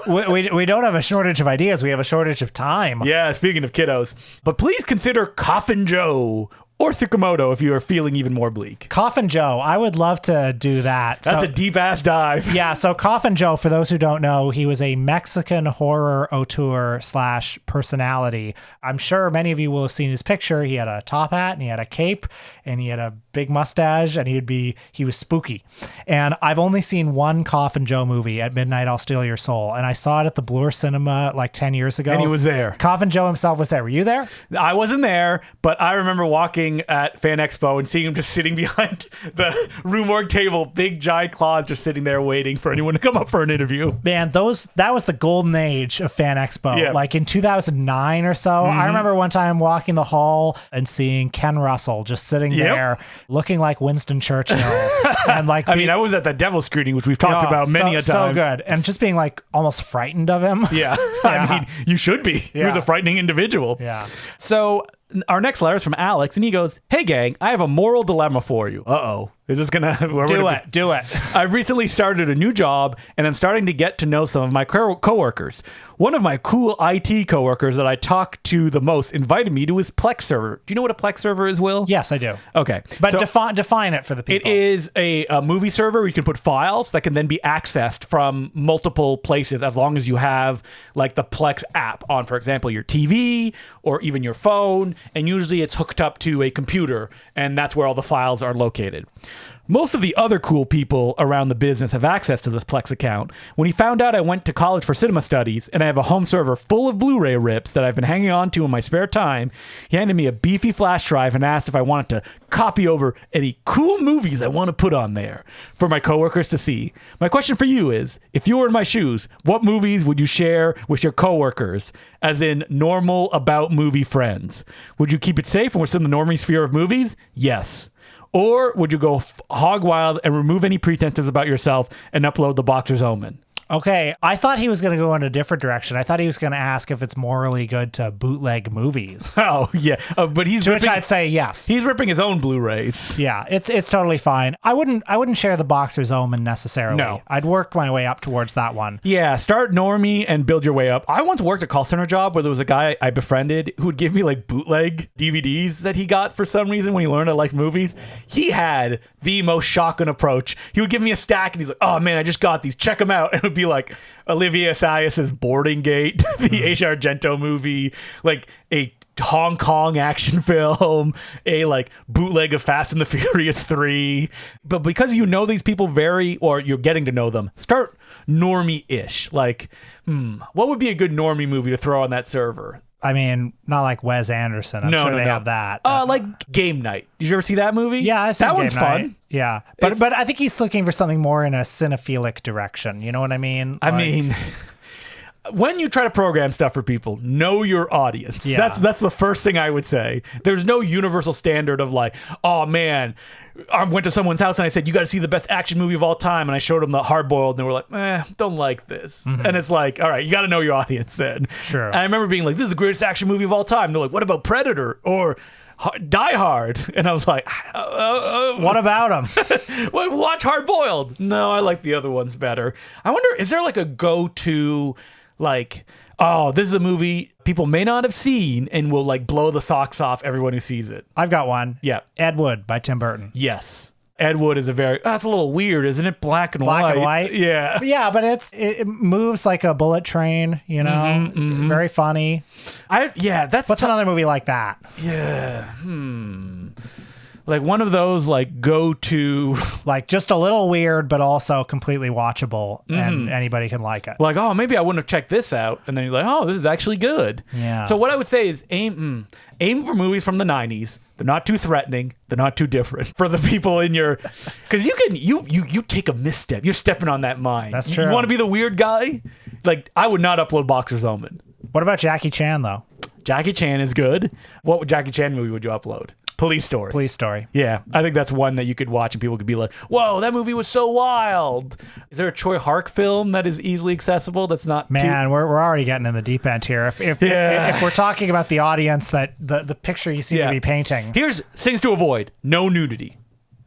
We don't have a shortage of ideas. We have a shortage of time. Yeah, speaking of kiddos. But please consider Coffin Joe or Tsukamoto if you are feeling even more bleak. Coffin Joe. I would love to do that. That's a deep-ass dive. Yeah, so Coffin Joe, for those who don't know, he was a Mexican horror auteur / personality. I'm sure many of you will have seen his picture. He had a top hat and he had a cape and he had a big mustache and he was spooky. And I've only seen one Coffin Joe movie, At Midnight I'll Steal Your Soul. And I saw it at the Bloor Cinema like 10 years ago. And he was there. Coffin Joe himself was there. Were you there? I wasn't there, but I remember walking at Fan Expo and seeing him just sitting behind the Rue Morgue table, big giant claws just sitting there waiting for anyone to come up for an interview. Man, that was the golden age of Fan Expo. Yeah. Like in 2009 or so. I remember one time walking the hall and seeing Ken Russell just sitting there looking like Winston Churchill. And like I mean, I was at that Devil screening, which we've talked about many a time. So good. And just being like almost frightened of him. Yeah. I mean, you should be. Yeah. He was a frightening individual. Yeah. So our next letter is from Alex, and he goes, "Hey gang, I have a moral dilemma for you." Uh-oh. Is this gonna do it? I've recently started a new job, and I'm starting to get to know some of my coworkers. One of my cool IT coworkers that I talk to the most invited me to his Plex server. Do you know what a Plex server is, Will? Yes, I do. Okay. But so, define it for the people. It is a movie server where you can put files that can then be accessed from multiple places as long as you have like the Plex app on, for example, your TV or even your phone. And usually it's hooked up to a computer, and that's where all the files are located. Most of the other cool people around the business have access to this Plex account. When he found out I went to college for cinema studies and I have a home server full of Blu-ray rips that I've been hanging on to in my spare time, he handed me a beefy flash drive and asked if I wanted to copy over any cool movies I want to put on there for my coworkers to see. My question for you is, if you were in my shoes, what movies would you share with your coworkers, as in normal about movie friends? Would you keep it safe and within the normie sphere of movies? Yes. Or would you go hog wild and remove any pretenses about yourself and upload The Boxer's Omen? Okay, I thought he was going to go in a different direction. I thought he was going to ask if it's morally good to bootleg movies. Oh, yeah. But he's To which I'd say yes. He's ripping his own Blu-rays. Yeah, it's totally fine. I wouldn't share the Boxer's Omen necessarily. No. I'd work my way up towards that one. Yeah, start normie and build your way up. I once worked a call center job where there was a guy I befriended who would give me like bootleg DVDs that he got for some reason when he learned I liked movies. He had the most shocking approach. He would give me a stack and he's like, oh man, I just got these. Check them out. And it would be like Olivia Assayas's Boarding Gate, the Asia Argento movie, like a Hong Kong action film, a like bootleg of Fast and the Furious 3. But because you know these people or you're getting to know them, start normie-ish. Like, what would be a good normie movie to throw on that server? I mean, not like Wes Anderson. I'm sure they have that. Like Game Night. Did you ever see that movie? Yeah, I've seen that Game one's Night. fun. Yeah, but I think he's looking for something more in a cinephilic direction. You know what I mean? I mean, when you try to program stuff for people, know your audience. Yeah. That's the first thing I would say. There's no universal standard of like, oh man, I went to someone's house and I said, you got to see the best action movie of all time. And I showed them the Hard Boiled and they were like, don't like this. And it's like, all right, you got to know your audience then. Sure. And I remember being like, this is the greatest action movie of all time. They're like, what about Predator or Die Hard? And I was like, what about him? well, watch Hard Boiled. No, I like the other ones better. I wonder, is there like a go-to, like, oh, this is a movie people may not have seen and will like blow the socks off everyone who sees it? I've got one. Yeah. Ed Wood by Tim Burton. Yes. Ed Wood is that's a little weird, isn't it? Black and white. Yeah. Yeah, but it moves like a bullet train, you know? Very funny. What's another movie like that? Yeah. Like one of those like go to like just a little weird but also completely watchable and anybody can like it. Like, oh, maybe I wouldn't have checked this out, and then you're like, oh, this is actually good. Yeah. So what I would say is aim for movies from the 90s. They're not too threatening. They're not too different for the people in your, because you take a misstep. You're stepping on that mine. That's true. You want to be the weird guy? Like, I would not upload Boxer's Omen. What about Jackie Chan though? Jackie Chan is good. What Jackie Chan movie would you upload? Police Story. Police Story. Yeah, I think that's one that you could watch and people could be like, whoa, that movie was so wild. Is there a Troy Hark film that is easily accessible that's not we're already getting in the deep end here. If we're talking about the audience, that the picture you seem to be painting. Here's things to avoid. No nudity.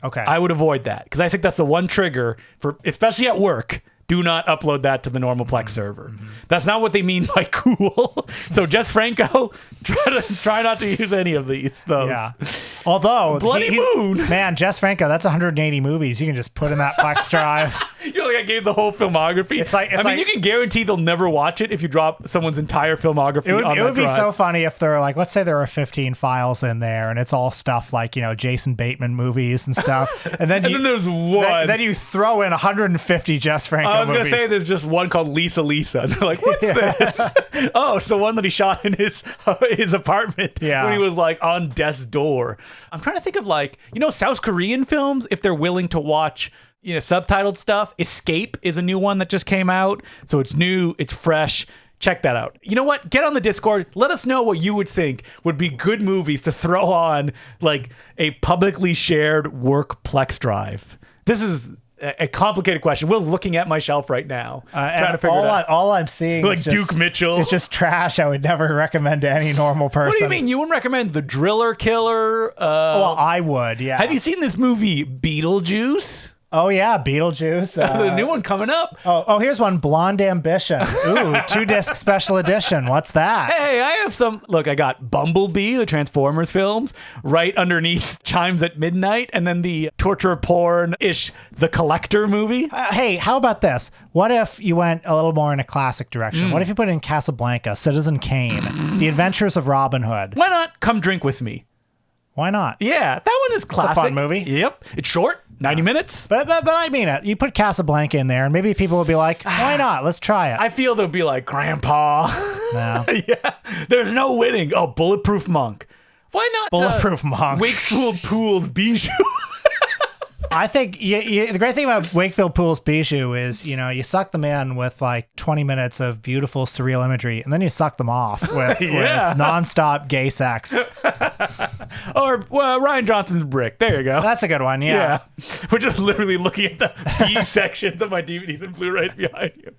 Okay. I would avoid that because I think that's the one trigger for, especially at work. Do not upload that to the normal Plex server. That's not what they mean by cool. So Jess Franco, try not to use any of these. Yeah. Although Bloody Moon, man, Jess Franco, that's 180 movies you can just put in that Plex drive. You're like, I gave the whole filmography. I mean, you can guarantee they'll never watch it if you drop someone's entire filmography. It would be so funny if there were like, let's say there are 15 files in there, and it's all stuff like Jason Bateman movies and stuff, and then there's one. Then you throw in 150 Jess Franco. I was going to say there's just one called Lisa. And they're like, what's this? Oh, it's the one that he shot in his apartment when he was like on death's door. I'm trying to think of like, South Korean films, if they're willing to watch, subtitled stuff. Escape is a new one that just came out. So it's new, it's fresh. Check that out. You know what? Get on the Discord. Let us know what you would think would be good movies to throw on like a publicly shared work Plex drive. This is a complicated question. Will's looking at my shelf right now, trying to figure it out. All I'm seeing like is just, Duke Mitchell. It's just trash. I would never recommend to any normal person. What do you mean? You wouldn't recommend The Driller Killer? Well, I would, yeah. Have you seen this movie, Beetlejuice? Oh, yeah, Beetlejuice. The new one coming up. Oh, here's one, Blonde Ambition. Ooh, 2-disc special edition. What's that? Hey, I have some. Look, I got Bumblebee, the Transformers films, right underneath Chimes at Midnight, and then the torture porn-ish The Collector movie. Hey, how about this? What if you went a little more in a classic direction? What if you put in Casablanca, Citizen Kane, The Adventures of Robin Hood? Why not Come Drink With Me? Why not? Yeah, that one is classic. It's a fun movie. Yep. It's short, 90 minutes. But I mean it. You put Casablanca in there, and maybe people will be like, why not? Let's try it. I feel they'll be like, Grandpa. No. Yeah. There's no winning. Oh, Bulletproof Monk. Why not? Bulletproof Monk. Wakefield Pools Bijou. I think the great thing about Wakefield Pool's Bijou is, you suck them in with like 20 minutes of beautiful, surreal imagery, and then you suck them off with, with nonstop gay sex. Or Ryan Johnson's Brick. There you go. That's a good one, yeah. We're just literally looking at the B sections of my DVDs and Blu-rays behind you.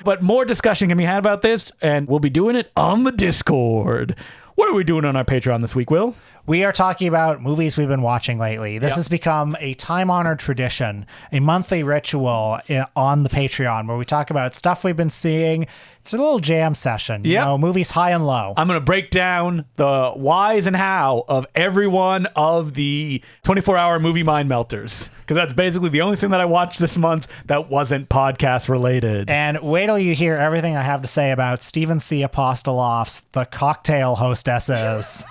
But more discussion can be had about this, and we'll be doing it on the Discord. What are we doing on our Patreon this week, Will? We are talking about movies we've been watching lately. This has become a time-honored tradition, a monthly ritual on the Patreon where we talk about stuff we've been seeing. It's a little jam session, movies high and low. I'm going to break down the whys and how of every one of the 24-hour movie mind melters, because that's basically the only thing that I watched this month that wasn't podcast related. And wait till you hear everything I have to say about Stephen C. Apostoloff's The Cocktail Hostesses.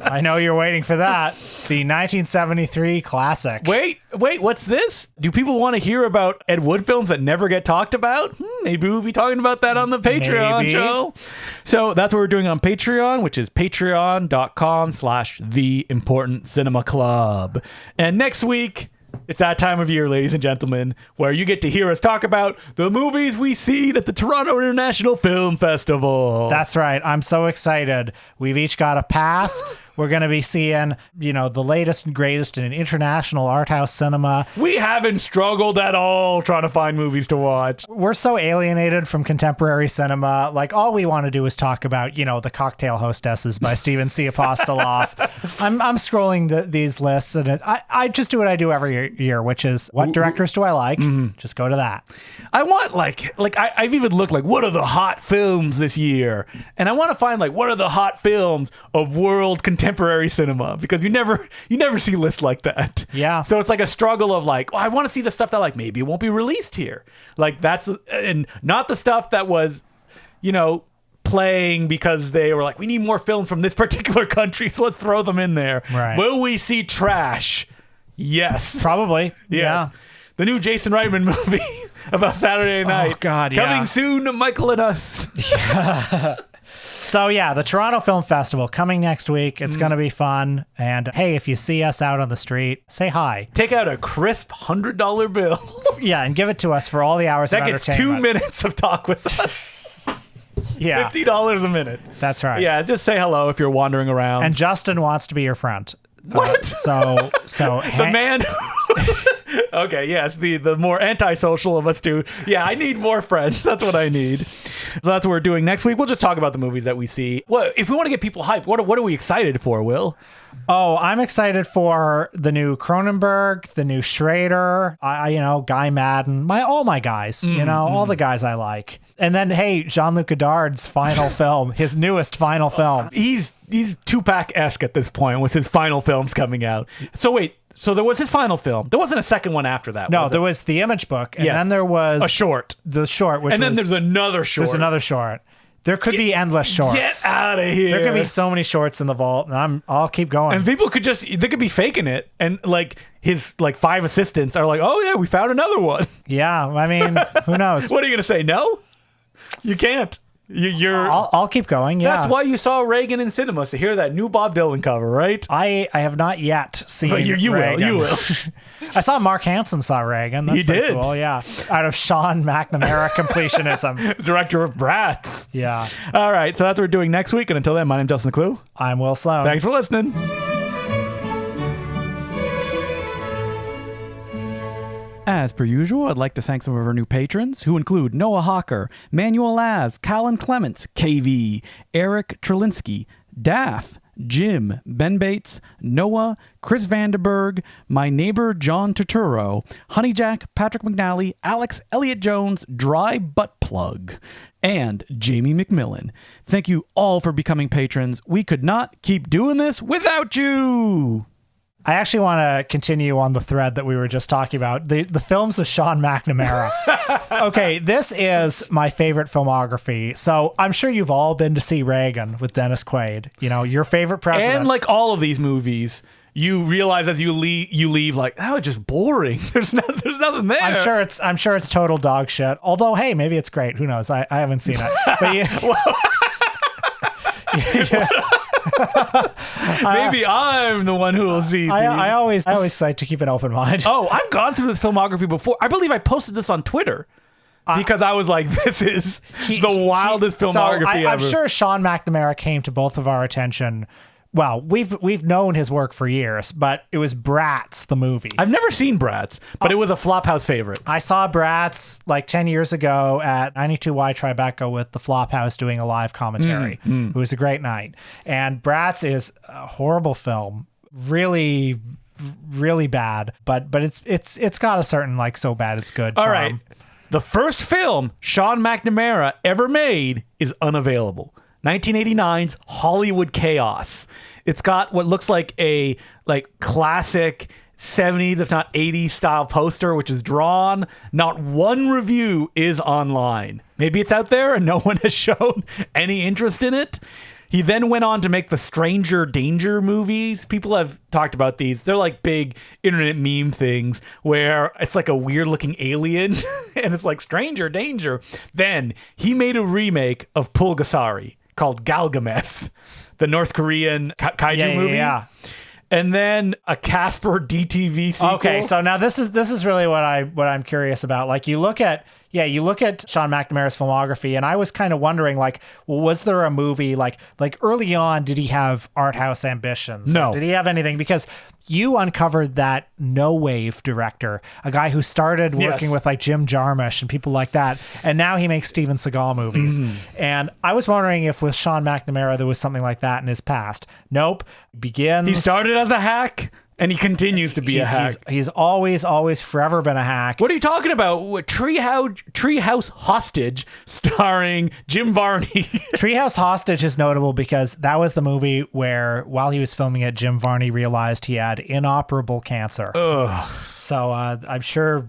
I know you're waiting for that. The 1973 classic. Wait, what's this? Do people want to hear about Ed Wood films that never get talked about? Maybe we'll be talking about that on the Patreon show. So that's what we're doing on Patreon, which is patreon.com/theimportantcinemaclub. And next week, it's that time of year, ladies and gentlemen, where you get to hear us talk about the movies we seen at the Toronto International Film Festival. That's right. I'm so excited. We've each got a pass. We're going to be seeing, the latest and greatest in international art house cinema. We haven't struggled at all trying to find movies to watch. We're so alienated from contemporary cinema. Like, all we want to do is talk about, The Cocktail Hostesses by Stephen C. Apostoloff. I'm scrolling these lists, and I just do what I do every year, which is, what directors do I like? Mm-hmm. Just go to that. I want, I've even looked, what are the hot films this year? And I want to find, what are the hot films of world contemporary cinema, because you never see lists like that. Yeah. So it's like a struggle of I want to see the stuff that maybe it won't be released here. And not the stuff that was, playing because they were we need more films from this particular country, so let's throw them in there. Right. Will we see trash? Yes. Probably. Yes. Yeah. The new Jason Reitman movie about Saturday night. Oh God, yeah. Coming soon to Michael and Us. Yeah. So yeah, the Toronto Film Festival coming next week. It's going to be fun. And hey, if you see us out on the street, say hi. Take out a crisp $100 bill. Yeah, and give it to us for all the hours of entertainment. That gets 2 minutes of talk with us. Yeah. $50 a minute. That's right. Yeah, just say hello if you're wandering around. And Justin wants to be your friend. What? So the man. Okay, yeah, it's the more antisocial of us two. Yeah, I need more friends. That's what I need. So that's what we're doing next week. We'll just talk about the movies that we see. Well, if we want to get people hyped, what are we excited for, Will? Oh, I'm excited for the new Cronenberg, the new Schrader, Guy Madden, all my guys, all the guys I like. And then, hey, Jean-Luc Godard's final film, his newest final film. He's Tupac-esque at this point with his final films coming out. So wait, so there was his final film. There wasn't a second one after that. No, there was the Image book, and then there was a short. The short, and then there's another short. There's another short. There could be endless shorts. Get out of here. There could be so many shorts in the vault, and I'll keep going. And people could they could be faking it, and his 5 assistants are oh yeah, we found another one. Yeah, I mean, who knows? What are you gonna say? No, you can't. I'll keep going. Yeah, that's why you saw Reagan in cinemas, to hear that new Bob Dylan cover, right? I have not yet seen. But you will. I saw Mark Hansen saw Reagan. That's pretty cool. Yeah, out of Sean McNamara completionism, director of Bratz. Yeah. All right, so that's what we're doing next week. And until then, my name's Justin Clue. I'm Will Sloan. Thanks for listening. As per usual, I'd like to thank some of our new patrons, who include Noah Hawker, Manuel Lavs, Callan Clements, KV, Eric Trelinsky, Daff, Jim, Ben Bates, Noah, Chris Vanderberg, my neighbor John Turturro, Honeyjack, Patrick McNally, Alex Elliott Jones, Dry Butt Plug, and Jamie McMillan. Thank you all for becoming patrons. We could not keep doing this without you. I actually want to continue on the thread that we were just talking about, the films of Sean McNamara. Okay, this is my favorite filmography. So I'm sure you've all been to see Reagan with Dennis Quaid. Your favorite president. And all of these movies, you realize as you leave it's just boring. There's nothing there. I'm sure it's total dog shit. Although, hey, maybe it's great. Who knows? I haven't seen it. But Maybe I'm the one who will see. I always like to keep an open mind. Oh, I've gone through the filmography before. I believe I posted this on Twitter because I was like, "This is the wildest filmography ever." I'm sure Sean McNamara came to both of our attention. Well, we've known his work for years, but it was Bratz, the movie. I've never seen Bratz, but it was a Flophouse favorite. I saw Bratz like 10 years ago at 92Y Tribeca with the Flophouse doing a live commentary. It was a great night. And Bratz is a horrible film, really, really bad, but it's got a certain like so bad it's good charm. All right, the first film Sean McNamara ever made is unavailable. 1989's Hollywood Chaos. It's got what looks like a classic 70s, if not 80s style poster, which is drawn. Not one review is online. Maybe it's out there and no one has shown any interest in it. He then went on to make the Stranger Danger movies. People have talked about these. They're like big internet meme things where it's like a weird looking alien and it's like Stranger Danger. Then he made a remake of Pulgasari called Galgameth, the North Korean kaiju movie. Yeah. And then a Casper DTV sequel. Okay, so now this is really what I'm curious about. Like you look at Sean McNamara's filmography, and I was kind of wondering, like, well, was there a movie like early on? Did he have art house ambitions? No. Did he have anything? Because you uncovered that No Wave director, a guy who started working with like Jim Jarmusch and people like that, and now he makes Steven Seagal movies. And I was wondering if with Sean McNamara there was something like that in his past. Nope. He started as a hack. And he continues to be a hack. He's always forever been a hack. What are you talking about? Treehouse Hostage, starring Jim Varney. Treehouse Hostage is notable because that was the movie where, while he was filming it, Jim Varney realized he had inoperable cancer. Ugh. So I'm sure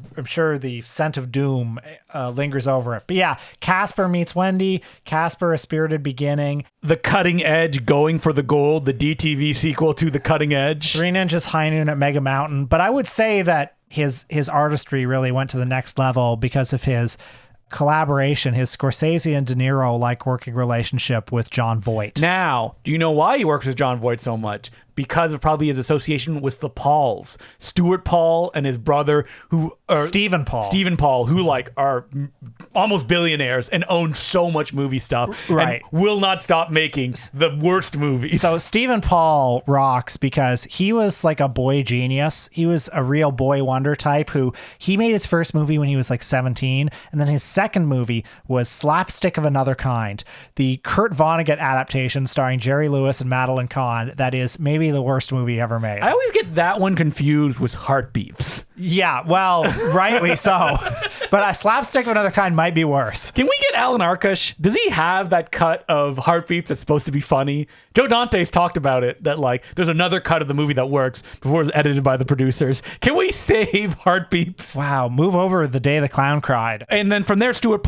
the scent of doom lingers over it. But yeah, Casper Meets Wendy, Casper: A Spirited Beginning, The Cutting Edge, Going for the Gold, the DTV sequel to The Cutting Edge, Three Ninjas High Noon at Mega Mountain. But I would say that his artistry really went to the next level because of his collaboration, his Scorsese and De Niro like working relationship with Jon Voight. Now, do you know why he works with Jon Voight so much? Because of probably his association with the Pauls, Stuart Paul and his brother, who are Stephen Paul, who like are almost billionaires and own so much movie stuff, right? And will not stop making the worst movies. So Stephen Paul rocks because he was like a boy genius. He was a real boy wonder type who he made his first movie when he was like 17, and then his second movie was Slapstick of Another Kind, the Kurt Vonnegut adaptation starring Jerry Lewis and Madeline Kahn. That is maybe the worst movie ever made. I always get that one confused with Heartbeeps. Yeah, well, rightly so. But a Slapstick of Another Kind might be worse. Can we get Alan Arkush? Does he have that cut of Heartbeeps that's supposed to be funny? Joe Dante's talked about it, that like there's another cut of the movie that works before it's edited by the producers. Can we save Heartbeeps? Wow, move over The Day the Clown Cried. And then from there, Stephen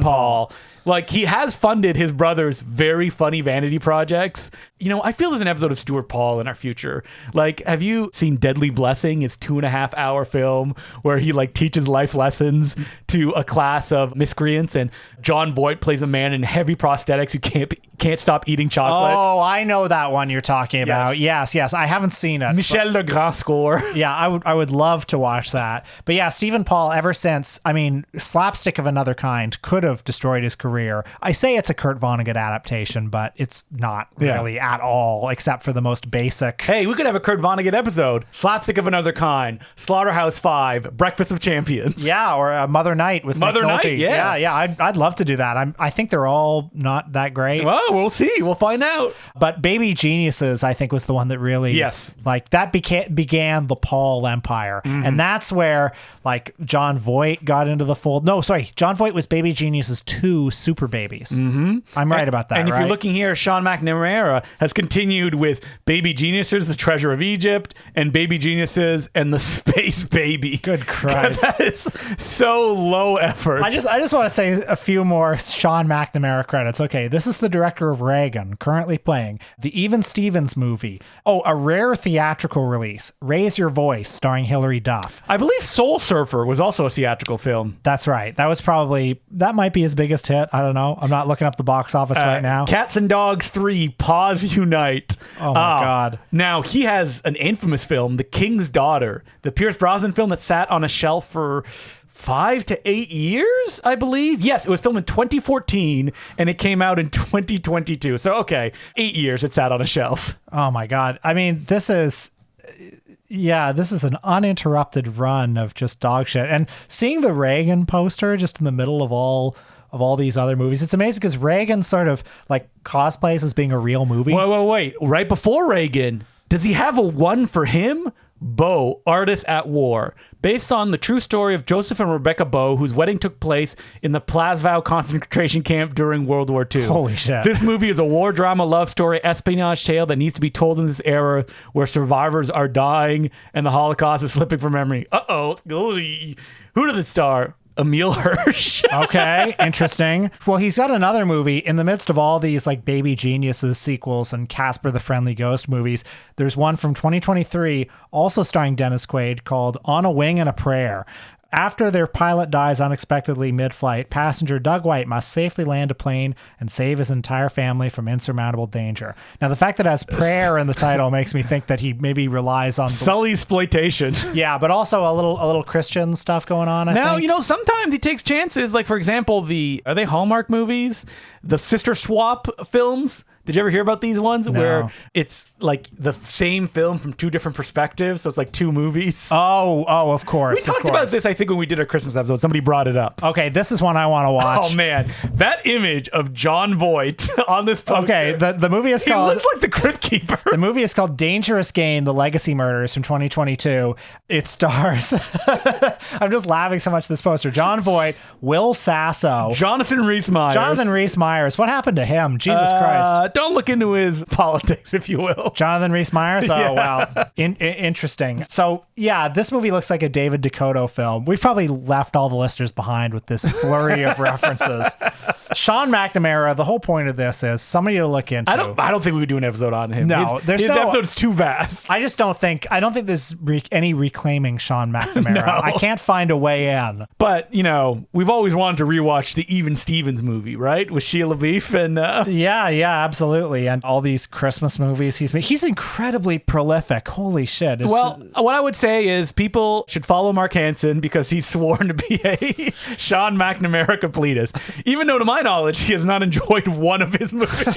Paul. Like, he has funded his brother's very funny vanity projects. You know, I feel there's an episode of Stuart Paul in our future. Like, have you seen Deadly Blessing? It's 2.5 hour film where he like teaches life lessons to a class of miscreants, and Jon Voight plays a man in heavy prosthetics who can't stop eating chocolate. Oh, I know that one you're talking about. Yes. I haven't seen it. Michel Legrand score. Yeah, I would love to watch that. But yeah, Stephen Paul, ever since, I mean, Slapstick of Another Kind could have destroyed his career. I say it's a Kurt Vonnegut adaptation, but it's not really at all, except for the most basic. Hey, we could have a Kurt Vonnegut episode. Slapstick of Another Kind, Slaughterhouse-Five, Breakfast of Champions. Yeah, or Mother Night with Mother Nick Night, Nolte. yeah. I'd love to do that. I think they're all not that great. Well, we'll see. We'll find out. But Baby Geniuses, I think, was the one that really, like, that began the Paul empire. Mm-hmm. And that's where, like, Jon Voight got into the fold. No, sorry. Jon Voight was Baby Geniuses 2 Super Babies. Mm-hmm. I'm right about that, And if you're looking here, Sean McNamara has continued with Baby Geniuses, The Treasure of Egypt, and Baby Geniuses and The Space Baby. Good Christ. That is so low effort. I just want to say a few more Sean McNamara credits. Okay, this is the director director of Reagan, currently playing the Even Stevens movie. Oh, a rare theatrical release, Raise Your Voice, starring Hilary Duff. I believe Soul Surfer was also a theatrical film. That's right. That might be his biggest hit. I don't know. I'm not looking up the box office right now. Cats and Dogs 3, Paws Unite. Oh my God. Now, he has an infamous film, The King's Daughter, the Pierce Brosnan film that sat on a shelf for 5 to 8 years, I believe. Yes, it was filmed in 2014 and it came out in 2022. So, okay, 8 years it sat on a shelf. Oh my God. I mean, this is an uninterrupted run of just dog shit. And seeing the Reagan poster just in the middle of all these other movies, it's amazing because Reagan sort of like cosplays as being a real movie. Wait. Right before Reagan, does he have a one for him? Bow, Artist at War, based on the true story of Joseph and Rebecca Bow, whose wedding took place in the Plaszow concentration camp during World War II. Holy shit. This movie is a war drama, love story, espionage tale that needs to be told in this era where survivors are dying and the Holocaust is slipping from memory. Uh-oh. Who does it star? Emil Hirsch. Okay, interesting. Well, he's got another movie in the midst of all these like Baby Geniuses sequels and Casper the Friendly Ghost movies. There's one from 2023 also starring Dennis Quaid called On a Wing and a Prayer. After their pilot dies unexpectedly mid-flight, passenger Doug White must safely land a plane and save his entire family from insurmountable danger. Now, the fact that it has prayer in the title makes me think that he maybe relies on Sully's exploitation. Yeah, but also a little Christian stuff going on. I think. Sometimes he takes chances. Like, for example, are they Hallmark movies? The Sister Swap films. Did you ever hear about these ones where it's like the same film from two different perspectives? So it's like two movies. Oh, of course. We talked about this, I think, when we did our Christmas episode. Somebody brought it up. Okay, this is one I want to watch. Oh, man. That image of John Voight on this poster. Okay, the movie is called... He looks like the Crypt Keeper. The movie is called Dangerous Game, The Legacy Murders from 2022. It stars... I'm just laughing so much at this poster. John Voight, Will Sasso. Jonathan Rhys-Meyers. What happened to him? Jesus Christ. Don't look into his politics, if you will. Jonathan Rhys-Meyers? Oh, yeah. Wow. Interesting. So, yeah, this movie looks like a David Dakota film. We've probably left all the listeners behind with this flurry of references. Sean McNamara, the whole point of this is somebody to look into. I don't think we would do an episode on him. No, his episode's too vast. I don't think there's any reclaiming Sean McNamara. No. I can't find a way in. But, we've always wanted to rewatch the Even Stevens movie, right? With Shia LaBeouf and... Yeah, absolutely. And all these Christmas movies he's made. He's incredibly prolific. Holy shit. What I would say is people should follow Mark Hansen because he's sworn to be a Sean McNamara completist. Even though, to my knowledge, he has not enjoyed one of his movies.